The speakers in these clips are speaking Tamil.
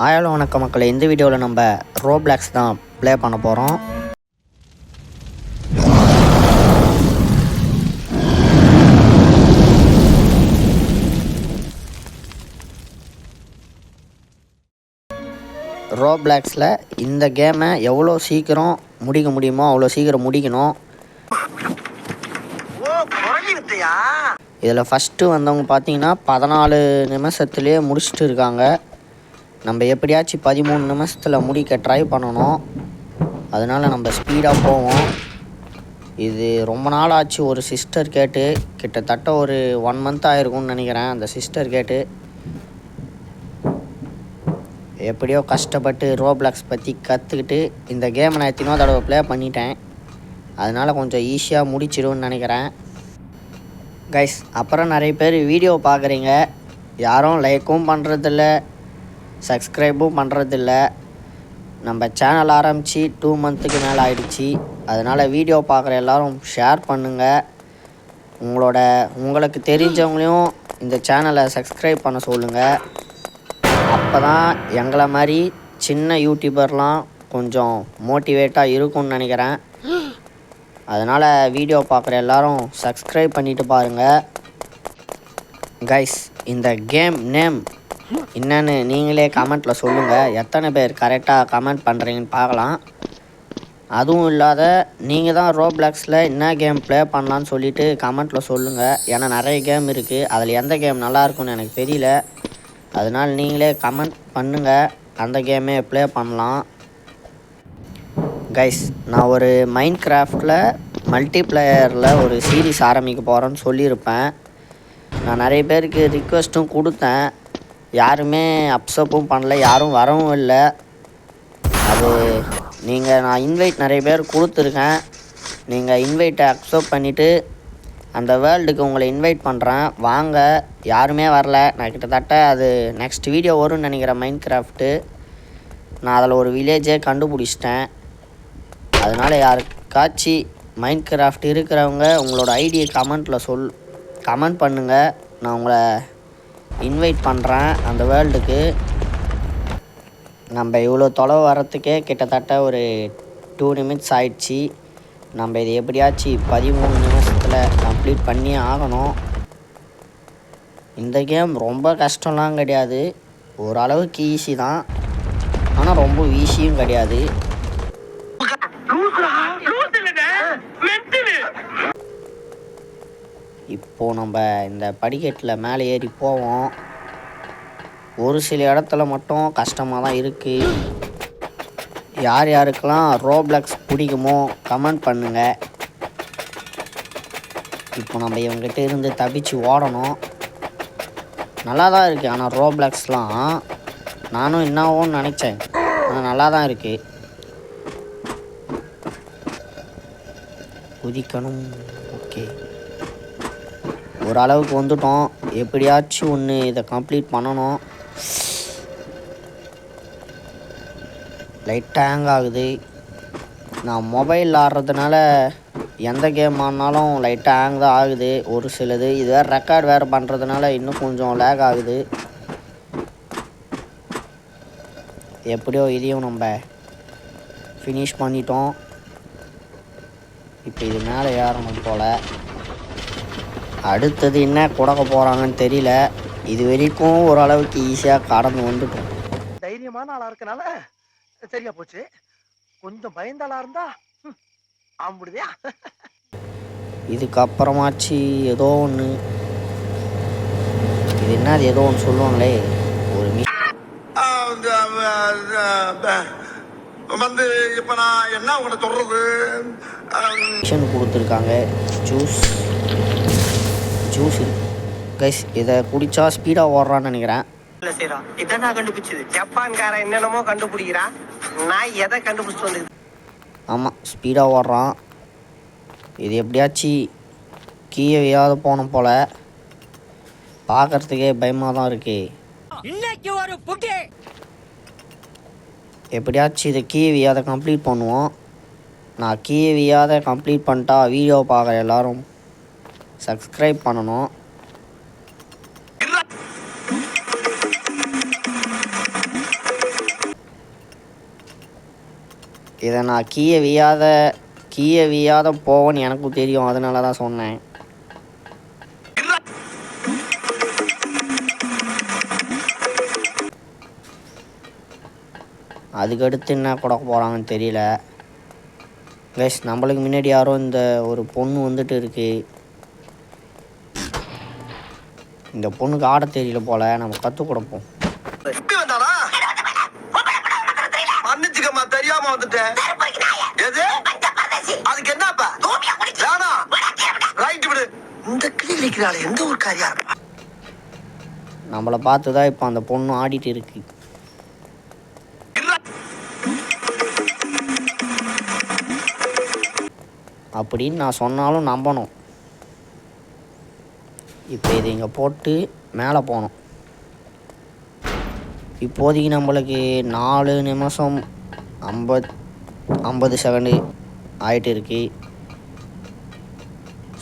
ஆயாலும் வணக்க மக்களை, இந்த வீடியோவில் நம்ம ரோப்ளாக்ஸ் தான் ப்ளே பண்ண போகிறோம். ரோப்ளாக்ஸில் இந்த கேமை எவ்வளோ சீக்கிரம் முடிக்க முடியுமோ அவ்வளோ சீக்கிரம் முடிக்கணும். இதில் ஃபஸ்ட்டு வந்தவங்க பார்த்தீங்கன்னா 14 நிமிஷத்துலேயே முடிச்சுட்டு இருக்காங்க. நம்ம எப்படியாச்சும் 13 நிமிஷத்தில் முடிக்க ட்ரை பண்ணணும். அதனால் நம்ம ஸ்பீடாக போவோம். இது ரொம்ப நாள் ஆச்சு ஒரு சிஸ்டர் கேட்டு, கிட்டத்தட்ட ஒரு 1 மந்த் ஆகிருக்கும்னு நினைக்கிறேன். அந்த சிஸ்டர் கேட்டு எப்படியோ கஷ்டப்பட்டு ரோப்ளாக்ஸ் பற்றி கற்றுக்கிட்டு இந்த கேமை நான் எத்தனையோ தடவை ப்ளே பண்ணிட்டேன். அதனால் கொஞ்சம் ஈஸியாக முடிச்சிடும்னு நினைக்கிறேன். கைஸ், அப்புறம் நிறைய பேர் வீடியோ பார்க்குறீங்க, யாரும் லைக்கும் பண்ணுறதில்ல, சப்ஸ்கிரைபும் பண்ணுறதில்ல. நம்ம சேனல் ஆரம்பித்து 2 மந்த்துக்கு மேலே ஆகிடுச்சி. அதனால் வீடியோ பார்க்குற எல்லோரும் ஷேர் பண்ணுங்கள். உங்களுக்கு தெரிஞ்சவங்களையும் இந்த சேனலை சப்ஸ்கிரைப் பண்ண சொல்லுங்கள். அப்போ தான் எங்களை மாதிரி சின்ன யூடியூபர்லாம் கொஞ்சம் மோட்டிவேட்டாக இருக்கும்னு நினைக்கிறேன். அதனால் வீடியோ பார்க்குற எல்லோரும் சப்ஸ்கிரைப் பண்ணிவிட்டு பாருங்கள். கைஸ், இந்த கேம் நேம் என்னன்னு நீங்களே கமெண்ட்டில் சொல்லுங்கள். எத்தனை பேர் கரெக்டாக கமெண்ட் பண்ணுறீங்கன்னு பார்க்கலாம். அதுவும் இல்லாத நீங்கள் தான் ரோப்ளாக்ஸில் என்ன கேம் ப்ளே பண்ணலான்னு சொல்லிவிட்டு கமெண்ட்டில் சொல்லுங்கள். ஏன்னா நிறைய கேம் இருக்குது, அதில் எந்த கேம் நல்லாயிருக்குன்னு எனக்கு தெரியல. அதனால் நீங்களே கமெண்ட் பண்ணுங்கள், அந்த கேமே ப்ளே பண்ணலாம். கைஸ், நான் ஒரு மைண்ட் கிராஃப்டில் மல்டிப்ளேயரில் ஒரு சீரீஸ் ஆரம்பிக்க போகிறேன்னு சொல்லியிருப்பேன். நான் நிறைய பேருக்கு ரிக்வெஸ்ட்டும் கொடுத்தேன், யாருமே அப்சப்பும் பண்ணல, யாரும் வரவும் இல்லை. அது நான் இன்வைட் நிறைய பேர் கொடுத்துருக்கேன். நீங்கள் இன்வைட்டை அக்செப்ட் பண்ணிவிட்டு அந்த வேர்ல்டுக்கு உங்களை இன்வைட் பண்ணுறேன், வாங்க. யாருமே வரல. நான் கிட்டத்தட்ட அது நெக்ஸ்ட் வீடியோ வரும்னு நினைக்கிறேன். மைண்ட் கிராஃப்ட்டு நான் அதில் ஒரு வில்லேஜே கண்டுபிடிச்சிட்டேன். அதனால் யாருக்காச்சும் மைண்ட் கிராஃப்ட் இருக்கிறவங்க உங்களோட ஐடியை கமெண்ட் பண்ணுங்கள். நான் உங்களை இன்வைட் பண்ணுறேன் அந்த வேர்ல்டுக்கு. நம்ம இவ்வளோ தொலைவு வரத்துக்கே கிட்டத்தட்ட ஒரு 2 நிமிட்ஸ் ஆயிடுச்சு. நம்ம இது எப்படியாச்சும் 13 நிமிஷத்தில் கம்ப்ளீட் பண்ணி ஆகணும். இந்த கேம் ரொம்ப கஷ்டம்லாம் கிடையாது, ஓரளவுக்கு ஈஸி தான். ஆனால் ரொம்ப ஈஸியும் கிடையாது. இப்போது நம்ம இந்த படிக்கட்டில் மேலே ஏறி போவோம். ஒரு சில இடத்துல மட்டும் கஷ்டமாக தான் இருக்குது. யார் யாருக்கெல்லாம் ரோப்ளாக்ஸ் பிடிக்குமோ கமெண்ட் பண்ணுங்கள். இப்போ நம்ம இவங்ககிட்ட இருந்து தப்பிச்சு ஓடணும். நல்லா தான் இருக்குது. ஆனால் ரோப்ளாக்ஸ்லாம் நானும் என்னாவோன்னு நினச்சேன், ஆனால் நல்லா தான் இருக்குது. குதிக்கணும். ஓகே, ஓரளவுக்கு வந்துட்டோம். எப்படியாச்சும் ஒன்று இதை கம்ப்ளீட் பண்ணணும். லைட்டாக ஹேங் ஆகுது. நான் மொபைல் ஆடுறதுனால எந்த கேம் ஆனாலும் லைட்டாக ஹேங் தான் ஆகுது ஒரு சிலது. இது வேறு ரெக்கார்ட் வேறு பண்ணுறதுனால இன்னும் கொஞ்சம் லேக் ஆகுது. எப்படியோ இதையும் நம்ம ஃபினிஷ் பண்ணிட்டோம். இப்போ இது மேலே ஏறணும் போல். அடுத்தது என்ன கொடுக்க போகிறாங்கன்னு தெரியல. இது வரைக்கும் ஓரளவுக்கு ஈஸியாக கடந்து வந்துட்டோம். தைரியமான ஆளாக இருக்கனால சரியா போச்சு. கொஞ்சம் பயந்தாளா இருந்தா ஆம்பிடுதியா. இதுக்கப்புறமாச்சு ஏதோ ஒன்று, இது என்னது ஏதோ ஒன்று சொல்லுவாங்களே, ஒரு வந்து இப்போ நான் என்ன உங்களை சொல்றது, மிஷன் கொடுத்துருக்காங்க. ஜூஸ் கைஸ், இதை குடித்தா ஸ்பீடாக ஓடுறான்னு நினைக்கிறேன். இதை நான் கண்டுபிடிச்சது. ஜப்பான்காரன் என்னென்னமோ கண்டுபிடிக்கிறான், நான் எதை கண்டுபிடிச்சிட்டு வந்து. ஆமாம், ஸ்பீடாக ஓடுறான். இது எப்படியாச்சும் கீழே வையாத போனோம் போல். பார்க்குறதுக்கே பயமாக தான் இருக்கு. எப்படியாச்சும் இதை கீழே வையாத கம்ப்ளீட் பண்ணுவோம். நான் கீழே வையாத கம்ப்ளீட் பண்ணிட்டா வீடியோ பார்க்குற எல்லோரும் சப்ஸ்கிரைப் பண்ணணும். இதை நான் கீயை வீயாத போவேன்னு எனக்கும் தெரியும், அதனால தான் சொன்னேன். அதுக்கடுத்து என்ன கொடுக்க போகிறாங்கன்னு தெரியல கைஸ். நம்மளுக்கு முன்னாடி யாரோ இந்த ஒரு பொண்ணு வந்துட்டு இருக்கு. இந்த பொண்ணுக்கு ஆட தெரியல போல், நம்ம கற்றுக் கொடுப்போம். தெரியாம வந்துட்டேன். அதுக்கு என்னப்பா இந்த கிளிக்கிறாள் எந்த ஒரு காரியம். நம்மளை பார்த்து தான் இப்போ அந்த பொண்ணு ஆடிட்டு இருக்கு. அப்படின்னு நான் சொன்னாலும் நம்பணும். இப்போ இது இங்கே போட்டு மேலே போகணும். இப்போதைக்கு நம்மளுக்கு 4 நிமிஷம் 50 செகண்டு ஆகிட்டு இருக்கு.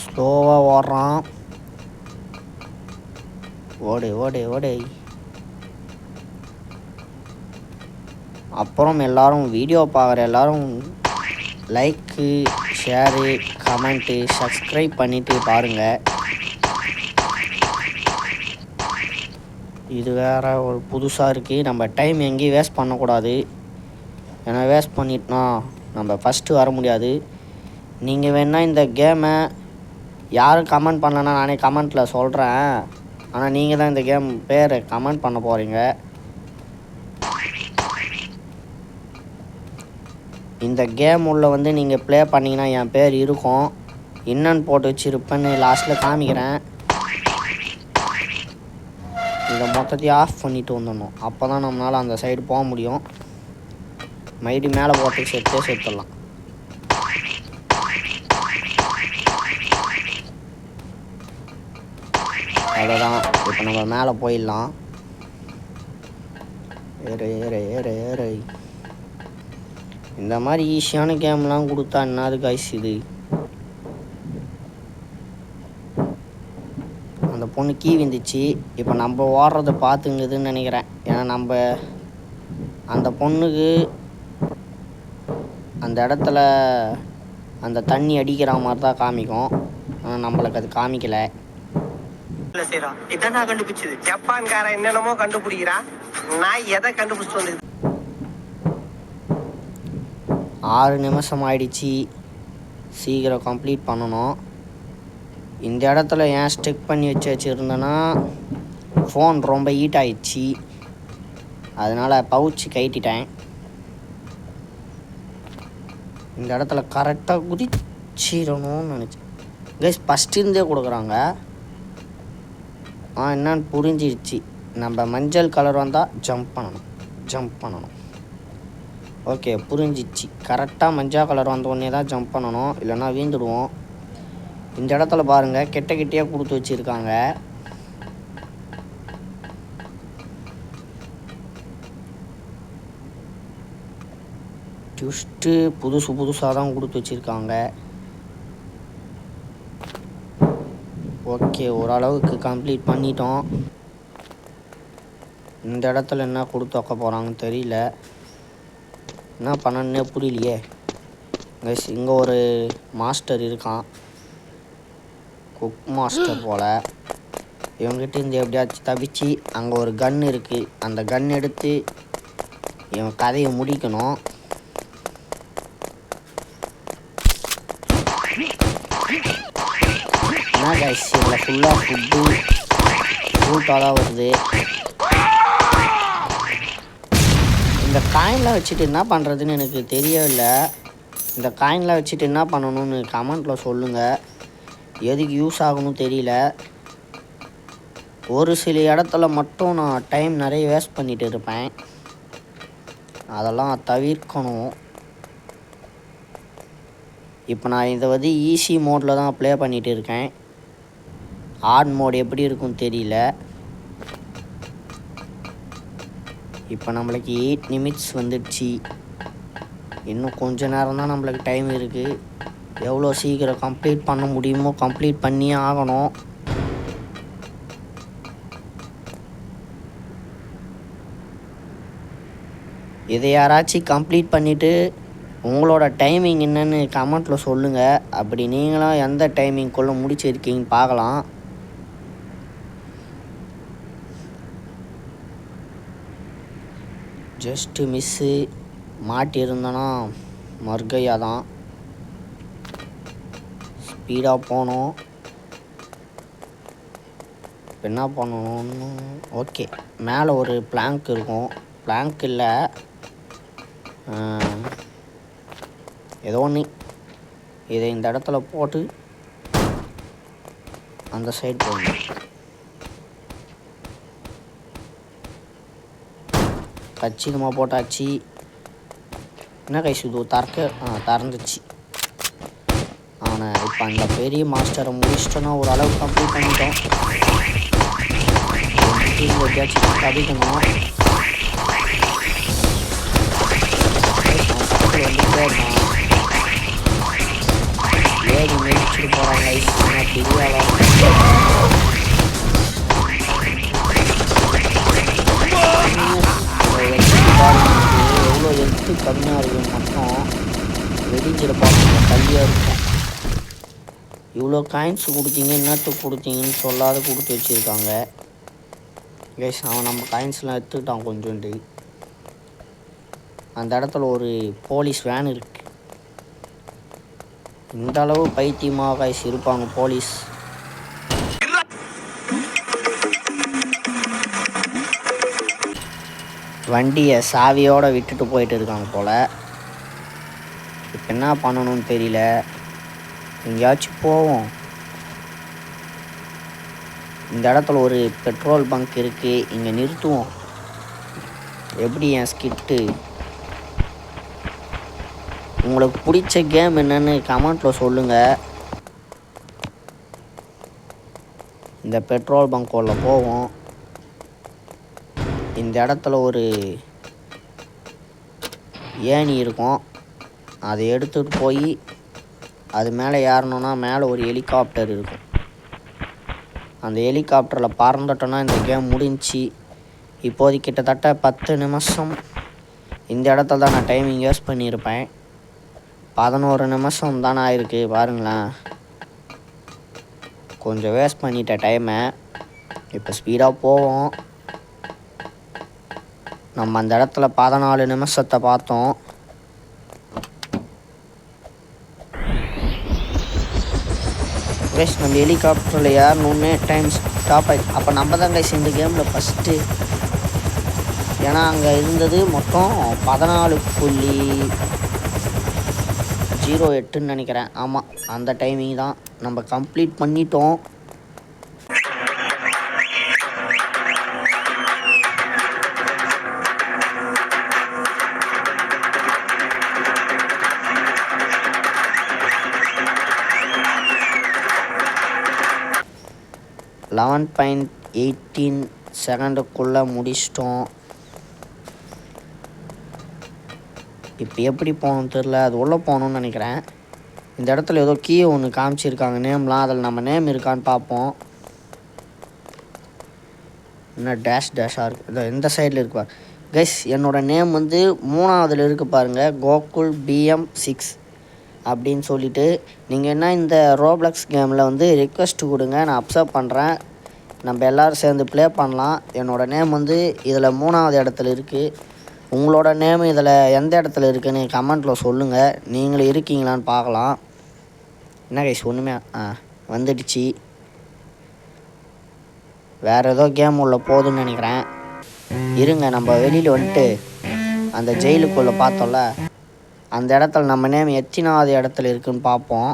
ஸ்லோவாக ஓடுறான். ஓடு. அப்புறம் எல்லோரும் வீடியோ பார்க்குற எல்லோரும் லைக்கு, ஷேரு, கமெண்ட்டு, சப்ஸ்கிரைப் பண்ணிவிட்டு பாருங்கள். இது வேறு ஒரு புதுசாக இருக்குது. நம்ம டைம் எங்கேயும் வேஸ்ட் பண்ணக்கூடாது. ஏன்னா வேஸ்ட் பண்ணிட்டோன்னா நம்ம ஃபஸ்ட்டு வர முடியாது. நீங்கள் வேணால் இந்த கேமை யாரும் கமெண்ட் பண்ணலன்னா நானே கமெண்ட்டில் சொல்கிறேன். ஆனால் நீங்கள் தான் இந்த கேம் பேரை கமெண்ட் பண்ண போகிறீங்க. இந்த கேம் உள்ள வந்து நீங்கள் ப்ளே பண்ணிங்கன்னா என் பேர் இருக்கும். என்னன்னு போட்டு வச்சுருப்பேன்னு லாஸ்ட்டில் காமிக்கிறேன். இதை மொத்தத்தையும் ஆஃப் பண்ணிவிட்டு வந்துடணும். அப்போ தான் நம்மளால் அந்த சைடு போக முடியும். மைடி மேலே போட்டு சேர்த்துடலாம். அவ்வளோதான். இப்போ நம்ம மேலே போயிடலாம். ஏறு. இந்த மாதிரி ஈஸியான கேம்லாம் கொடுத்தா என்னது கைஸ் இது. அந்த பொண்ணு கீ வந்துச்சு. இப்போ நம்ம ஓடுறத பார்த்துங்குதுன்னு நினைக்கிறேன். ஏன்னா நம்ம அந்த பொண்ணுக்கு அந்த இடத்துல அந்த தண்ணி அடிக்கிற மாதிரி தான் காமிக்கும். ஆனால் நம்மளுக்கு அது காமிக்கலை. இதான் கண்டுபிடிச்சது. ஜப்பான்காரன் என்னென்னமோ கண்டுபிடிக்கிறான். நான் எதை கண்டுபிடிச்சிட்டு வந்து 6 நிமிஷம் ஆயிடுச்சு. சீக்கிரம் கம்ப்ளீட் பண்ணணும். இந்த இடத்துல ஏன் ஸ்டிக் பண்ணி வச்சுருந்தேன்னா ஃபோன் ரொம்ப ஹீட் ஆயிடுச்சு. அதனால் பவுச்சு கட்டிட்டேன். இந்த இடத்துல கரெக்டாக குதிச்சிடணும்னு நினச்சேன் கைஸ். ஃபஸ்ட்டு இருந்தே கொடுக்குறாங்க. என்னன்னு புரிஞ்சிடுச்சு. நம்ம மஞ்சள் கலர் வந்தால் ஜம்ப் பண்ணணும். ஓகே புரிஞ்சிச்சு. கரெக்டாக மஞ்சள் கலர் வந்த உடனே தான் ஜம்ப் பண்ணணும், இல்லைன்னா வீழ்ந்துடுவோம். இந்த இடத்துல பாருங்கள் கெட்டியாக கொடுத்து வச்சுருக்காங்க. ட்விஸ்ட்டு புதுசாக தான் கொடுத்து வச்சுருக்காங்க. ஓகே ஓரளவுக்கு கம்ப்ளீட் பண்ணிட்டோம். இந்த இடத்துல என்ன கொடுத்து வைக்க போகிறாங்கன்னு தெரியல. என்ன பண்ணணுன்னே புரியலையே கைஸ். இங்கே ஒரு மாஸ்டர் இருக்கான், குக் மாஸ்டர் போல். இவங்ககிட்ட இருந்து எப்படியாச்சும் தப்பிச்சு அங்கே ஒரு கன் இருக்குது. அந்த கன் எடுத்து இவன் கதையை முடிக்கணும். என்ன கைஸ் இதில் ஃபுல்லாக ஃப்ரூட்டாக தான் வருது. இந்த காயின்லாம் வச்சுட்டு என்ன பண்ணுறதுன்னு எனக்கு தெரியவில்லை. இந்த காயின்லாம் வச்சுட்டு என்ன பண்ணணும்னு கமெண்ட்டில் சொல்லுங்கள். எதுக்கு யூஸ் ஆகணும்னு தெரியல. ஒரு சில இடத்துல மட்டும் நான் டைம் நிறைய வேஸ்ட் பண்ணிகிட்டு இருப்பேன். அதெல்லாம் தவிர்க்கணும். இப்போ நான் இதை வந்து ஈஸி மோடில் தான் ப்ளே பண்ணிகிட்டு இருக்கேன். ஹார்ட் மோட் எப்படி இருக்குன்னு தெரியல. இப்போ நம்மளுக்கு 8 நிமிட்ஸ் வந்துடுச்சு. இன்னும் கொஞ்ச நேரம் தான் நம்மளுக்கு டைம் இருக்குது. எவ்வளோ சீக்கிரம் கம்ப்ளீட் பண்ண முடியுமோ கம்ப்ளீட் பண்ணியே ஆகணும். இதை யாராச்சும் கம்ப்ளீட் பண்ணிவிட்டு உங்களோட டைமிங் என்னன்னு கமெண்ட்டில் சொல்லுங்கள். அப்படி நீங்களும் எந்த டைமிங்குள்ளே முடிச்சிருக்கீங்கன்னு பார்க்கலாம். ஜஸ்ட்டு மிஸ்ஸு மாட்டியிருந்தோன்னா மர்கையா தான். ஸ்பீடாக போனோம். இப்போ என்ன பண்ணணும்னு ஓகே, மேலே ஒரு பிளாங்க் இருக்கும். பிளாங்க் இல்லை, ஏதோ ஒன்று. இதை இந்த இடத்துல போட்டு அந்த சைடு போகணும். கச்சிதமாக போட்டாச்சு. என்ன கைஸ் இது திறந்துச்சு. ஆனால் இப்போ அந்த பெரிய மாஸ்டரை முடிச்சிட்டோன்னா ஒரு அளவு கம்ப்ளீட் பண்ணிட்டோம். எப்படியாச்சும் கடிக்கணும். ஏறி முடிச்சுட்டு போகிறாங்க. பெரிய எவ்வளோ எடுத்து கம்மியாக இருக்கும் மட்டும் வெடிஞ்சிட பார்க்கணும். கல்லியாக இருக்கும். இவ்வளோ காயின்ஸ் கொடுத்தீங்க, என்னத்துக்கு கொடுத்தீங்கன்னு சொல்லாத கொடுத்து வச்சுருக்காங்க. கைஸ் அவன் நம்ம காயின்ஸ்லாம் எடுத்துக்கிட்டான் கொஞ்சோண்டு. அந்த இடத்துல ஒரு போலீஸ் வேன் இருக்குது. இந்த அளவு பைத்தியமாக கைஸ் இருப்பாங்க போலீஸ். வண்டியை சாவியோடு விட்டுட்டு போயிட்டு இருக்காங்க போல். இப்போ என்ன பண்ணணும்னு தெரியல. எங்கேயாச்சும் போவோம். இந்த இடத்துல ஒரு பெட்ரோல் பங்க் இருக்குது, இங்கே நிறுத்துவோம். எப்படி என் ஸ்கிட்டு? உங்களுக்கு பிடிச்ச கேம் என்னன்னு கமெண்ட்டில் சொல்லுங்கள். இந்த பெட்ரோல் பங்க் உள்ள போவோம். இந்த இடத்துல ஒரு ஏணி இருக்கும், அதை எடுத்துகிட்டு போய் அது மேலே ஏறணுன்னா மேலே ஒரு ஹெலிகாப்டர் இருக்கும். அந்த ஹெலிகாப்டரில் பறந்துட்டோன்னா இந்த கேம் முடிஞ்சி. இப்போதைக்கு கிட்டத்தட்ட 10 நிமிஷம் இந்த இடத்துல தான் நான் டைமிங் யூஸ் பண்ணியிருப்பேன். 11 நிமிஷம் தானே ஆயிருக்கு பாருங்களேன். கொஞ்சம் வேஸ்ட் பண்ணிட்டேன் டைமை. இப்போ ஸ்பீடாக போவோம். நம்ம அந்த இடத்துல 14 நிமிஷத்தை பார்த்தோம். கைஸ் நம்ம ஹெலிகாப்டரில் ஏறணுன்னே டைம் ஸ்டாப் ஆகிடுச்சு. அப்போ நம்ம தான் கைஸ் இந்த கேமில் ஃபஸ்ட்டு. ஏன்னா அங்கே இருந்தது மொத்தம் 14.08ன்னு நினைக்கிறேன். ஆமாம், அந்த டைமிங் தான் நம்ம கம்ப்ளீட் பண்ணிட்டோம். $11.18 முடிச்சிட்டோம். இப்போ எப்படி போகணும்னு தெரில. அது உள்ளே போகணுன்னு நினைக்கிறேன். இந்த இடத்துல ஏதோ கீ ஒன்று காமிச்சிருக்காங்க, நேம்லாம். அதில் நம்ம நேம் இருக்கான்னு பார்ப்போம். என்ன டேஷாக இருக்குது. இதோ இந்த சைடில் இருக்கு பாரு கைஸ். என்னோடய நேம் வந்து 3ஆவதுல இருக்குது பாருங்கள், கோகுல் BM6 அப்படின்னு சொல்லிவிட்டு. நீங்கள் என்ன இந்த ரோப்ளக்ஸ் கேமில் வந்து ரிக்வெஸ்ட் கொடுங்க, நான் அக்செப்ட் பண்ணுறேன். நம்ம எல்லோரும் சேர்ந்து ப்ளே பண்ணலாம். என்னோடய நேம் வந்து இதில் 3ஆவது இடத்துல இருக்குது. உங்களோட நேம் இதில் எந்த இடத்துல இருக்குதுன்னு கமெண்ட்டில் சொல்லுங்கள். நீங்களும் இருக்கீங்களான்னு பார்க்கலாம். என்ன கைஸ் ஒன்றுமே வந்துடுச்சு. வேறு ஏதோ கேம் உள்ள போகுதுன்னு நினைக்கிறேன். இருங்க, நம்ம வெளியில் வந்துட்டு அந்த ஜெயிலுக்குள்ளே பார்த்தோம்ல, அந்த இடத்துல நம்ம நேம் எத்தனாவது இடத்துல இருக்குதுன்னு பார்ப்போம்.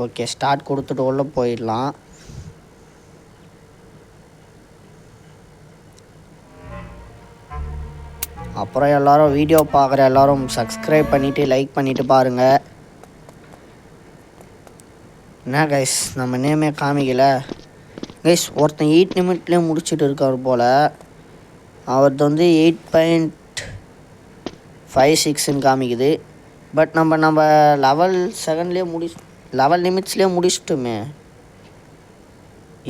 ஓகே, ஸ்டார்ட் கொடுத்துட்டு உள்ளே போயிடலாம். அப்புறம் எல்லோரும் வீடியோ பார்க்குற எல்லோரும் சப்ஸ்கிரைப் பண்ணிவிட்டு லைக் பண்ணிவிட்டு பாருங்கள். என்ன கைஸ் நம்ம நேமே காமிக்கலை கைஸ். ஒருத்தன் 8 நிமிட்லேயே முடிச்சுட்டு இருக்கார் போல். அவரது வந்து 8.56ன்னு காமிக்குது. பட் நம்ம லெவல் 7லேயே 11 நிமிட்ஸ்லேயே முடிச்சிட்டோமே.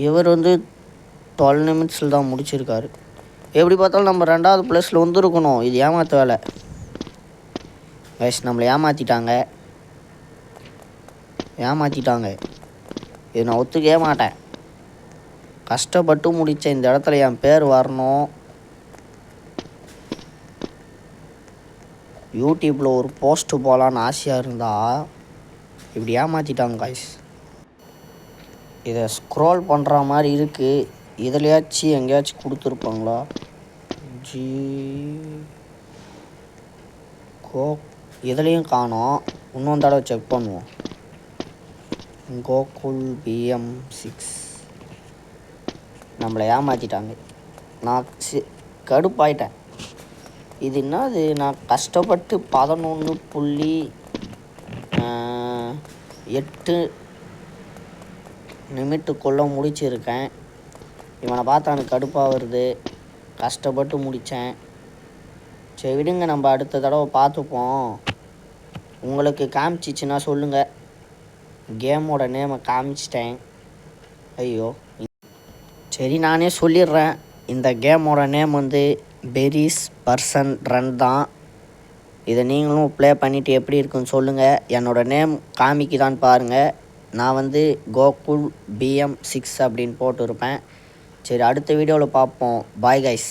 இவர் வந்து 12 நிமிட்ஸில் தான் முடிச்சிருக்காரு. எப்படி பார்த்தாலும் நம்ம 2வது ப்ளஸில் வந்துருக்கணும். இது ஏமாத்த வேலை. கைஸ் நம்மளை ஏமாற்றிட்டாங்க. இது நான் ஒத்துக்கவே மாட்டேன். கஷ்டப்பட்டு முடித்த இந்த இடத்துல என் பேர் வரணும். யூடியூப்பில் ஒரு போஸ்ட்டு போகலான்னு ஆசையாக இருந்தால் இப்படி ஏமாற்றிட்டாங்க கைஸ். இதை ஸ்க்ரோல் பண்ணுற மாதிரி இருக்குது. இதுலையாச்சும் எங்கேயாச்சும் கொடுத்துருப்பாங்களா? இதுலேயும் காணோம். இன்னொரு தடவை செக் பண்ணுவோம். கோகுல் BM6 நம்மளை ஏமாற்றிட்டாங்க. நான் கடுப்பாயிட்டேன். இது என்னது, நான் கஷ்டப்பட்டு 11.8 நிமிஷத்துக்குள்ளே முடிச்சிருக்கேன். இவனை பார்த்தா எனக்கு கடுப்பாக வருது. கஷ்டப்பட்டு முடித்தேன். சரி விடுங்க, நம்ம அடுத்த தடவை பார்த்துப்போம். உங்களுக்கு காமிச்சிச்சுன்னா சொல்லுங்கள். கேமோட நேமை காமிச்சிட்டேன். ஐயோ, சரி நானே சொல்லிடுறேன். இந்த கேமோட நேம் வந்து பெரிஸ் பர்சன் ரன் தான். இதை நீங்களும் ப்ளே பண்ணிவிட்டு எப்படி இருக்குன்னு சொல்லுங்கள். என்னோடய நேம் காமிக்குதான்னு பாருங்கள். நான் வந்து கோகுல் BM6 அப்படின்னு போட்டிருப்பேன். சரி அடுத்த வீடியோவில் பார்ப்போம். Bye guys.